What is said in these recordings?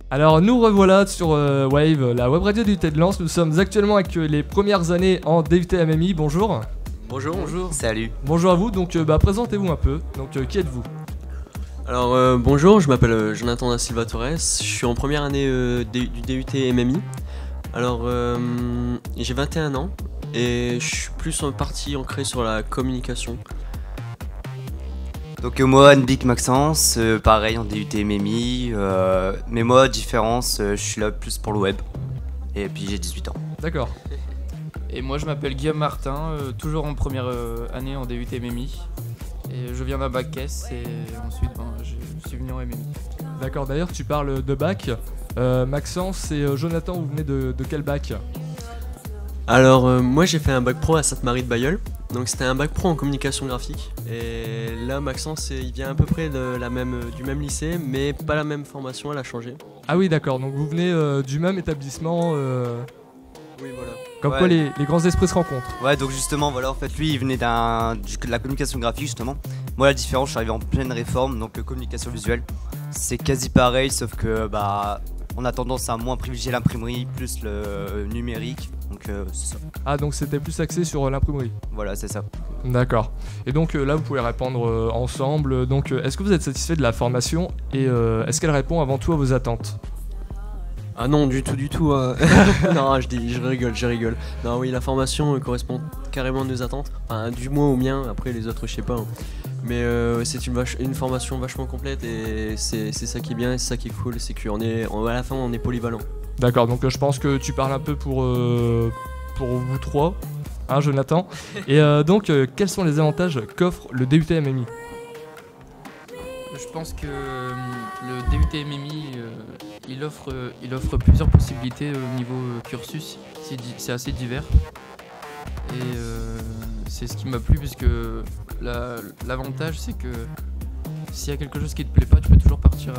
Alors nous revoilà sur Wave, la web radio du UT de Lens. Nous sommes actuellement avec les premières années en DUT MMI. Bonjour. Bonjour. Bonjour. Salut. Bonjour à vous. Donc présentez-vous un peu. Donc qui êtes-vous? Alors bonjour, je m'appelle Jonathan da Silva Torres. Je suis en première année du DUT MMI. Alors j'ai 21 ans et je suis plus en partie ancré sur la communication. Donc moi, Anbic Maxence, pareil en DUT MMI, mais moi, différence, je suis là plus pour le web. Et puis j'ai 18 ans. D'accord. Et moi je m'appelle Guillaume Martin, toujours en première année en DUT MMI. Et je viens d'un bac S et ensuite je suis venu en MMI. D'accord, d'ailleurs tu parles de bac. Maxence et Jonathan, vous venez de quel bac? Alors moi j'ai fait un bac pro à Sainte-Marie de Bailleul. Donc c'était un bac pro en communication graphique. Et là Maxence il vient à peu près du même lycée, mais pas la même formation, elle a changé. Ah oui d'accord, donc vous venez du même établissement. Oui voilà. Comme Ouais. quoi les grands esprits se rencontrent. Ouais, donc justement, voilà, en fait, lui, il venait de la communication graphique, justement. Moi, la différence, je suis arrivé en pleine réforme, donc communication visuelle. C'est quasi pareil, sauf que, on a tendance à moins privilégier l'imprimerie, plus le numérique, donc c'est ça. Ah donc c'était plus axé sur l'imprimerie. Voilà, c'est ça. D'accord. Et donc là vous pouvez répondre ensemble. Donc est-ce que vous êtes satisfait de la formation et est-ce qu'elle répond avant tout à vos attentes? Ah non, du tout. Non, je rigole. Non, oui, la formation correspond carrément à nos attentes. Enfin, du moins au mien, après les autres, je sais pas. Hein. Mais c'est une formation vachement complète et c'est ça qui est bien et c'est ça qui est cool. C'est qu'à la fin, on est polyvalent. D'accord, donc je pense que tu parles un peu pour vous trois, hein Jonathan. Et donc quels sont les avantages qu'offre le DUT MMI? Je pense que le DUT MMI il offre plusieurs possibilités au niveau cursus, c'est assez divers. Et c'est ce qui m'a plu puisque l'avantage c'est que s'il y a quelque chose qui te plaît pas, tu peux toujours partir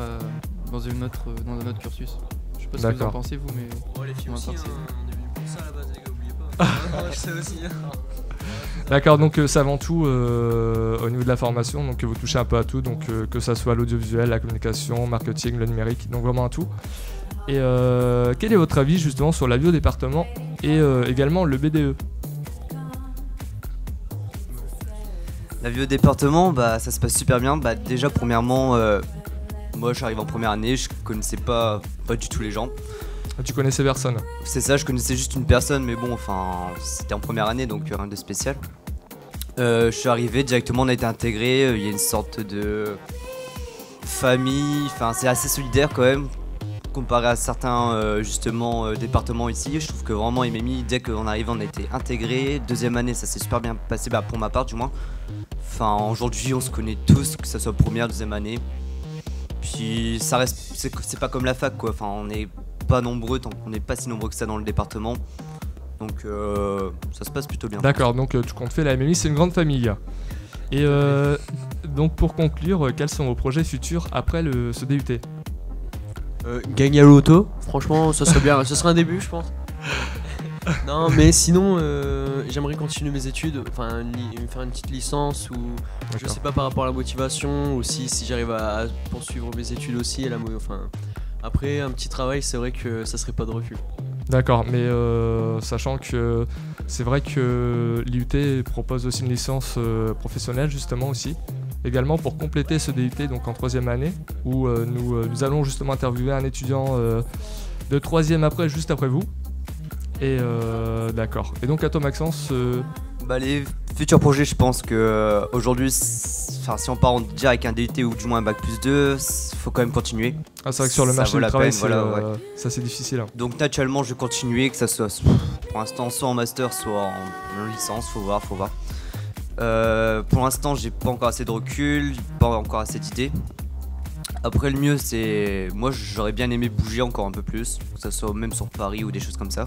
dans un autre cursus. Je sais pas ce que vous en D'accord. pensez vous, mais Oh, les filles aussi, aussi, hein, on est venu pour ça à la base, les gars, oubliez pas. Je sais aussi. D'accord, donc c'est avant tout au niveau de la formation, donc vous touchez un peu à tout, donc que ça soit l'audiovisuel, la communication, marketing, le numérique, donc vraiment à tout. Et quel est votre avis justement sur la vie au département et également le BDE? La vie au département, ça se passe super bien. Déjà, premièrement, moi, je suis arrivé en première année, je connaissais pas du tout les gens. Tu connaissais personne? C'est ça, je connaissais juste une personne, mais bon, enfin, c'était en première année, donc rien de spécial. Je suis arrivé, directement on a été intégré, il y a une sorte de famille, enfin c'est assez solidaire quand même, comparé à certains départements ici. Je trouve que vraiment MMI, dès qu'on arrive on a été intégré. Deuxième année ça s'est super bien passé, pour ma part du moins. Enfin aujourd'hui on se connaît tous, que ça soit première, deuxième année. Puis ça reste, c'est pas comme la fac quoi, enfin on est pas nombreux, tant qu'on n'est pas si nombreux que ça dans le département. Donc ça se passe plutôt bien. D'accord, donc tu comptes faire la MMI, c'est une grande famille. Et donc pour conclure, quels sont vos projets futurs après ce DUT? Gagner à l'auto, franchement, ça serait bien, ce serait un début, je pense. Non, mais sinon, j'aimerais continuer mes études, enfin faire une petite licence ou je D'accord. sais pas par rapport à la motivation ou si j'arrive à poursuivre mes études aussi. Après, un petit travail, c'est vrai que ça serait pas de refus. D'accord, mais sachant que c'est vrai que l'IUT propose aussi une licence professionnelle justement aussi, également pour compléter ce DUT donc en troisième année, où nous allons justement interviewer un étudiant de troisième juste après vous. Et d'accord. Et donc à toi Maxence, Les futurs projets, je pense que aujourd'hui, si on part déjà avec un DUT ou du moins un bac+2, faut quand même continuer. ah, c'est vrai que sur le Ça marché vaut du la travail, peine, voilà, ouais. ça c'est difficile. Hein. Donc naturellement, je vais continuer, que ça soit pour l'instant soit en master, soit en licence, faut voir. Pour l'instant, j'ai pas encore assez de recul, pas encore assez d'idées. Après, le mieux, c'est, moi, j'aurais bien aimé bouger encore un peu plus, que ça soit même sur Paris ou des choses comme ça.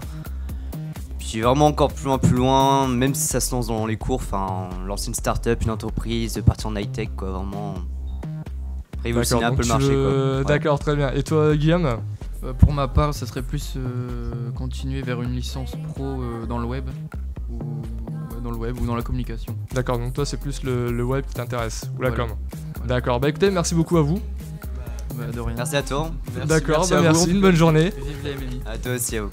Puis vraiment encore plus loin, même si ça se lance dans les cours, lancer une start-up, une entreprise, partir en high-tech, quoi, vraiment révolutionner un peu le marché, quoi. Ouais. D'accord, très bien. Et toi Guillaume? pour ma part, ça serait plus continuer vers une licence pro dans le web ou dans la communication. D'accord, donc toi c'est plus le web qui t'intéresse, ou la Voilà. com. D'accord, bah écoutez, merci beaucoup à vous. Bah, de rien. Merci à toi. D'accord, merci bah à vous. merci, une bonne journée. Vive les MMI. À toi aussi, à vous.